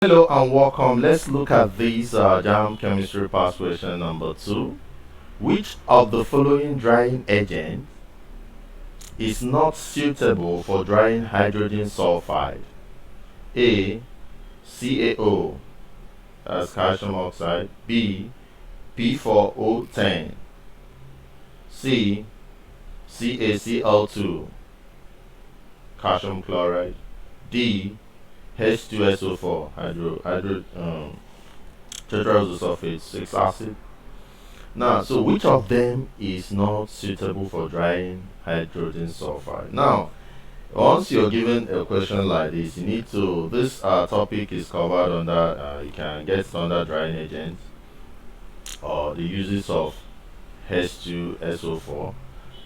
Hello and welcome. Let's look at this JAMB chemistry past question number 2. Which of the following drying agent is not suitable for drying hydrogen sulfide? A. CaO, that's calcium oxide. B. P4O10. C. CaCl2, calcium chloride. D. H2SO4, tetrahydrosulfate 6 acid. Now, so which of them is not suitable for drying hydrogen sulfide? Now, once you're given a question like this, you need to, this topic is covered under, you can get it under drying agents or the uses of H2SO4.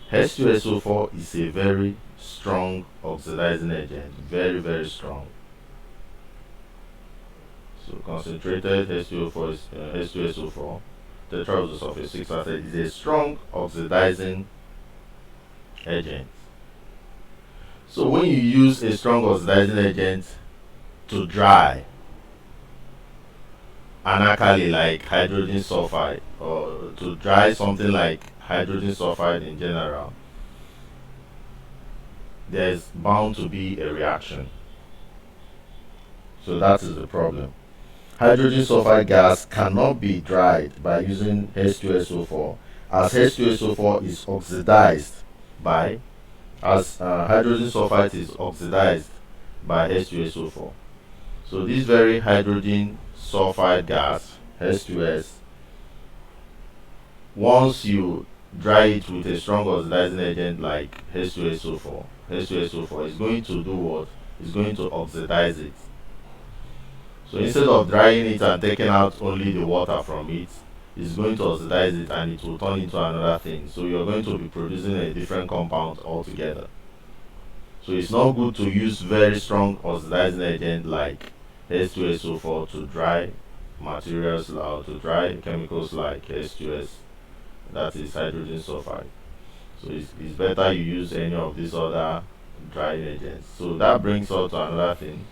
H2SO4 is a very strong oxidizing agent, very strong. So concentrated H2O4 is H2SO4, tetrahydrosulfate 6 acid, is a strong oxidizing agent. So when you use a strong oxidizing agent to dry an alkali like hydrogen sulfide, or to dry something like hydrogen sulfide in general, there's bound to be a reaction. So that is the problem. Hydrogen sulfide gas cannot be dried by using H2SO4, as H2SO4 is oxidized by, hydrogen sulfide is oxidized by H2SO4. So this very hydrogen sulfide gas, H2S, once you dry it with a strong oxidizing agent like H2SO4, H2SO4 is going to do what? It's going to oxidize it. So instead of drying it and taking out only the water from it, it's going to oxidize it and it will turn into another thing. So you're going to be producing a different compound altogether. So it's not good to use very strong oxidizing agent like H2SO4 to dry materials or to dry chemicals like H2S, that is hydrogen sulfide. So it's better you use any of these other drying agents. So that brings us to another thing,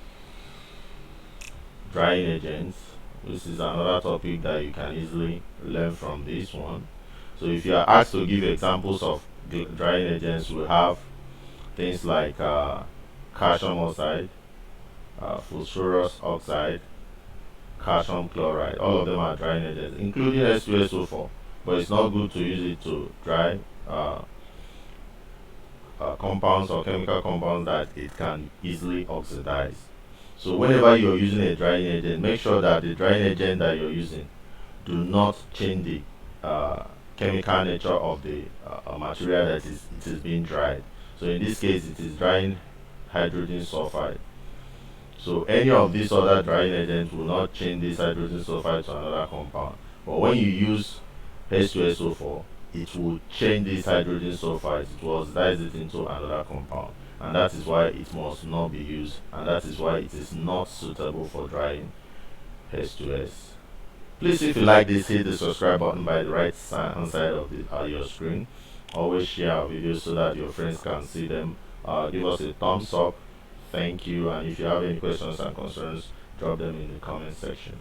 drying agents. This is another topic that you can easily learn from this one. So if you are asked to give examples of drying agents, we have things like calcium oxide, phosphorus oxide, calcium chloride. All of them are drying agents, including H2SO4, but it's not good to use it to dry compounds or chemical compounds that it can easily oxidize. So whenever you're using a drying agent, make sure that the drying agent that you're using do not change the chemical nature of the material that it is being dried. So in this case, it is drying hydrogen sulfide. So any of these other drying agents will not change this hydrogen sulfide to another compound. But when you use H2SO4, it will change this hydrogen sulfide, it will oxidize it into another compound. And that is why it must not be used, and that is why it is not suitable for drying H2S. Please, if you like this, hit the subscribe button by the right hand side of your screen. Always share our videos so that your friends can see them. Give us a thumbs up. Thank you. And if you have any questions and concerns, drop them in the comment section.